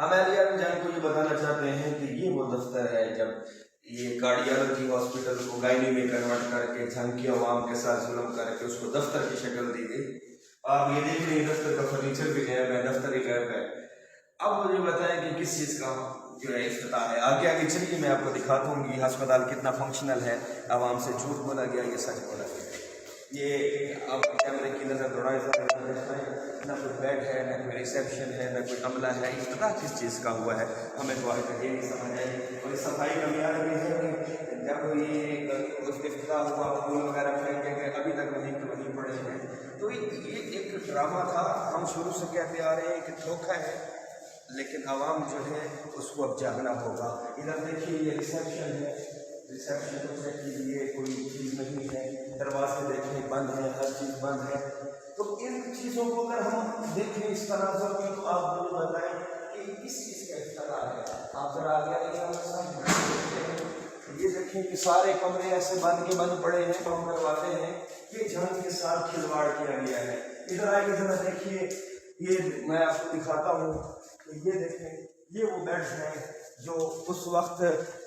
हम एहलियात जंग को ये बताना चाहते हैं कि ये वो दफ्तर है जब ये कार्डियोलॉजी हॉस्पिटल को गायनी में कन्वर्ट करके जंग की अवाम के साथ जुल्म करके उसको दफ्तर की शक्ल दी गई। आप ये देख रहे हैं दफ्तर का फर्नीचर भी गैब है, दफ्तर ही गैब है। अब मुझे बताएं कि किस चीज़ का जो है इफ्तिताह है। आगे आगे चलिए मैं आपको दिखाता हूँ कि अस्पताल कितना फंक्शनल है। आवाम से झूठ बोला गया, ये सच बोला गया। ये आप कैमरे की नज़र दौड़ाएं, ना कोई बेड है, ना कोई रिसेप्शन है, ना कोई अमला है। इफ्तिताह किस चीज़ का हुआ है हमें तो आगे ये नहीं समझ आई। और सफाई का मियार भी है कि जब ये इफ्तिताह हुआ फूल वगैरह फेंके गए, अभी तक वहीं के वहीं पड़े हैं। तो ये एक ड्रामा था। हम शुरू से कहते आ रहे हैं कि धोखा है, लेकिन आवाम जो है उसको अब जागना होगा। इधर देखिए ये रिसेप्शन है, रिसेप्शन को चेक कीजिए, कोई चीज़ नहीं है, दरवाजे देखें बंद है, हर चीज़ बंद है। तो इन चीज़ों को अगर हम देखें इस तरह से तो आप मुझे बताएं कि किस चीज़ का इफ्तिताह है। आप जरा आगे ये देखें कि सारे कमरे ऐसे बंद पड़े हैं, तो हम करवाते हैं ये जंग के साथ खिलवाड़ किया गया है। इधर आगे जरा देखिए, ये मैं आपको दिखाता हूँ। तो ये देखें, ये वो बेड्स हैं जो उस वक्त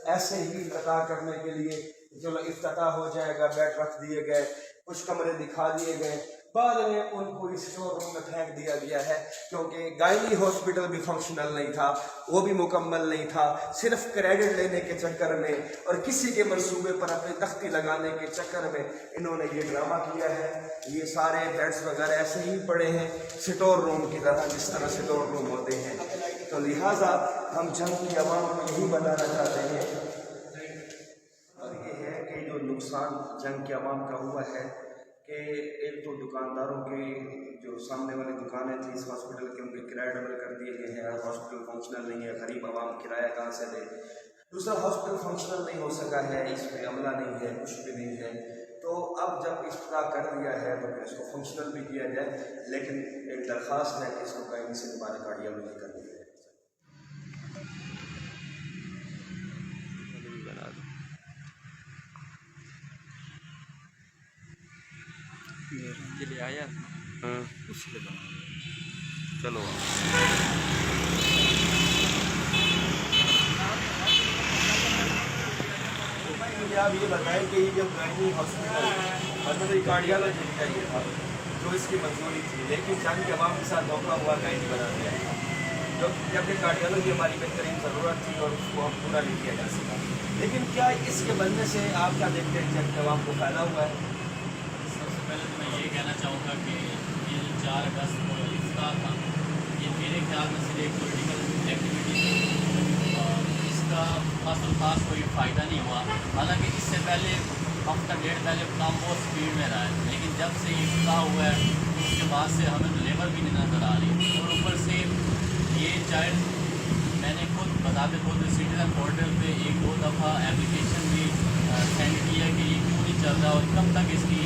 ऐसे ही लगा करने के लिए जो इफ्तिताह हो जाएगा बेड रख दिए गए, कुछ कमरे दिखा दिए गए, बाद में उनको स्टोर रूम में फेंक दिया गया है। क्योंकि गायनी हॉस्पिटल भी फंक्शनल नहीं था, वो भी मुकम्मल नहीं था। सिर्फ क्रेडिट लेने के चक्कर में और किसी के मंसूबे पर अपनी तख्ती लगाने के चक्कर में इन्होंने ये ड्रामा किया है। ये सारे बेड्स वगैरह ऐसे ही पड़े हैं स्टोर रूम की तरह, जिस तरह स्टोर रूम होते हैं। तो लिहाजा हम जंग की आवाम को यही बताना चाहते हैं, और ये है कि जो नुकसान जंग की आवाम का हुआ है कि एक तो दुकानदारों की जो सामने वाली दुकानें थी इस हॉस्पिटल के, उनके किराए डबल कर दिए गए हैं। हॉस्पिटल फंक्शनल नहीं है, गरीब आवाम किराया कहाँ से दे। दूसरा, हॉस्पिटल फंक्शनल नहीं हो सका है, इसमें अमला नहीं है, कुछ भी नहीं है। तो अब जब इफ्तिताह कर दिया है तो फिर इसको फंक्शनल भी किया जाए, लेकिन एक दरख्वास्त है कि इसको कायमी से दोबारा कार्डियोलॉजी कर दी जाए। ले आया चलो मुझे आप ये बताएं कि ये जब गायनी हॉस्पिटल मतलब कार्डियोलॉजी चाहिए था जो इसकी मंजूरी थी, लेकिन जंग के अवाम के साथ धोखा हुआ गायनी बना दिया जो जबकि कार्डियोलॉजी हमारी बेहतरीन ज़रूरत थी और उसको अब पूरा नहीं किया जा सका। लेकिन क्या इसके बनने से आप क्या देखते हैं जंग के अवाम को फ़ायदा हुआ है? सबसे पहले तो मैं ये कहना चाहूँगा कि ये जो 4 अगस्त को इफ्तिताह था, ये मेरे ख्याल में सिर्फ एक पॉलिटिकल एक्टिविटी थी और इसका खास कोई फ़ायदा नहीं हुआ। हालांकि इससे पहले हफ्ता डेढ़ पहले काम बहुत स्पीड में रहा है, लेकिन जब से इफ्तिताह हुआ है उसके बाद से हमें तो लेबर भी नहीं नज़र आ रही। और ऊपर से ये चाइल्ड मैंने खुद बताते खुद सिटीजन पोर्टल पे 1-2 दफ़ा एप्लीकेशन भी सेंड किया कि ये क्यों नहीं चल रहा और कब तक इसकी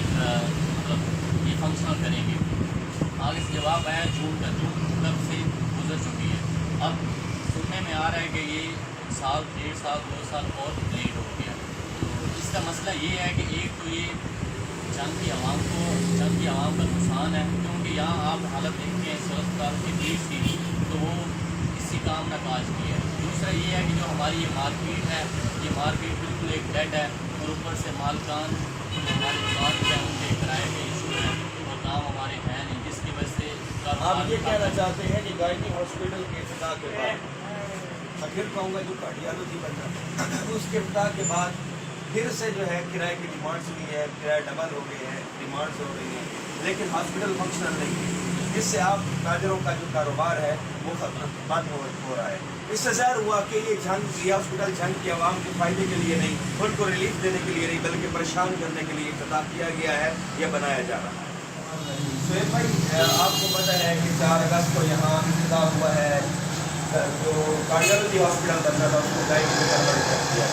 मतलब ये फंक्शनल करेंगे। आगे से जवाब आया जून तब से गुजर चुकी है। अब सुनने में आ रहा है कि ये साल, 1.5 साल, 2 साल और लेट हो गया। तो इसका मसला ये है कि एक तो ये जंग की आवाम का नुकसान है, क्योंकि यहाँ आप हालत देखते हैं अस्पताल की भीड़ थी तो वो किसी काम ना काज की है। दूसरा ये है कि जो हमारी ये मार्केट है, ये मार्केट बिल्कुल एक डेड है और ऊपर से मालकान हमारी दुकान जो है उनके किराए के इशू है और काम हमारे हैं नहीं, जिसकी वजह से आप ये कहना चाहते हैं कि गायनी हॉस्पिटल के इफ्तिताह के बाद, मैं फिर कहूँगा जो कार्डियोलॉजी बन रहा है उसके इफ्तिताह के बाद फिर से जो है किराए की डिमांड्स हुई है, किराए डबल हो गए हैं, डिमांड्स हो रही हैं, लेकिन हॉस्पिटल फंक्शनल नहीं है, जिससे आप ताजरों का जो कारोबार है वो बंद हो रहा है। इससे ज़ाहिर हुआ कि ये हॉस्पिटल जंग के अवाम के फ़ायदे के लिए नहीं, उनको रिलीफ देने के लिए नहीं, बल्कि परेशान करने के लिए इफ्तिताह किया गया है, यह बनाया जा रहा है। सुहेब भाई, आपको पता है कि 4 अगस्त को यहाँ इफ्तिताह हुआ है, जो कार्डियोलॉजी हॉस्पिटल बनना था उसको गायनी में कन्वर्ट कर दिया।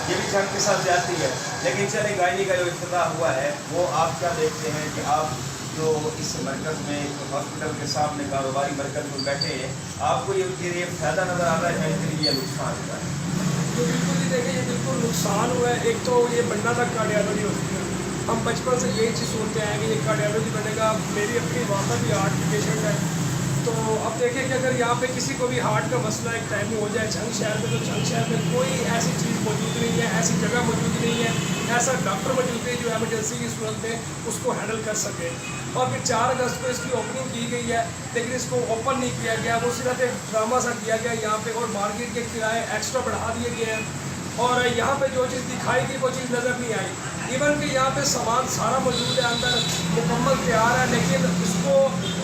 ये भी जंग के साथ जाती है, लेकिन चले गायनी का जो इफ्तिताह हुआ है वो आप क्या देखते हैं कि आप जो इस मरकज़ में हॉस्पिटल के सामने कारोबारी मरकज़ में बैठे हैं, आपको ये फ़ायदा नज़र आ रहा है या ये नुकसान हुआ है? तो बिल्कुल ही देखें, ये बिल्कुल नुकसान हुआ है। एक तो ये बनना था कार्डियोलॉजी हॉस्पिटल, हम बचपन से यही चीज़ सुनते हैं कि ये कार्डियोलॉजी बनेगा। मेरी अपनी वहाँ पर भी 8 पेशेंट है, तो अब देखें कि अगर यहाँ पे किसी को भी हार्ट का मसला एक टाइम में हो जाए झंग शहर में, तो झंग शहर में कोई ऐसी चीज़ मौजूद नहीं है, ऐसी जगह मौजूद नहीं है, ऐसा डॉक्टर मौजूद है जो एमरजेंसी की सूरत में उसको हैंडल कर सके। और फिर 4 अगस्त को इसकी ओपनिंग की गई है, लेकिन इसको ओपन नहीं किया गया, वो सिर्फ एक ड्रामा सा किया गया यहाँ पे, और मार्केट के किराए एक्स्ट्रा बढ़ा दिए गए हैं, और यहाँ पे जो चीज़ दिखाई थी वो चीज़ नज़र नहीं आई। इवन कि यहाँ पे सामान सारा मौजूद है, अंदर मुकम्मल तैयार है, लेकिन इसको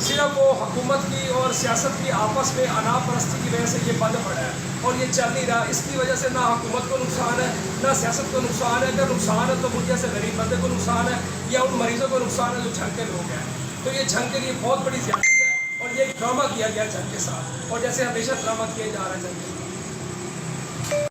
सिर्फ वो हुकूमत की और सियासत की आपस में अनापरस्ती की वजह से ये बंद पड़ा है और ये चल नहीं रहा। इसकी वजह से ना हुकूमत को नुकसान है, ना सियासत को नुकसान है। अगर नुकसान है तो मुझे जैसे गरीब बंदे को नुकसान है, या उन मरीजों को नुकसान है जो झंग के लोग हैं। तो ये झंग के लिए बहुत बड़ी ज़्यादती है, और ये एक ड्रामा किया गया झंग के साथ, और जैसे हमेशा ड्रामा किए जा रहे हैं झंग के।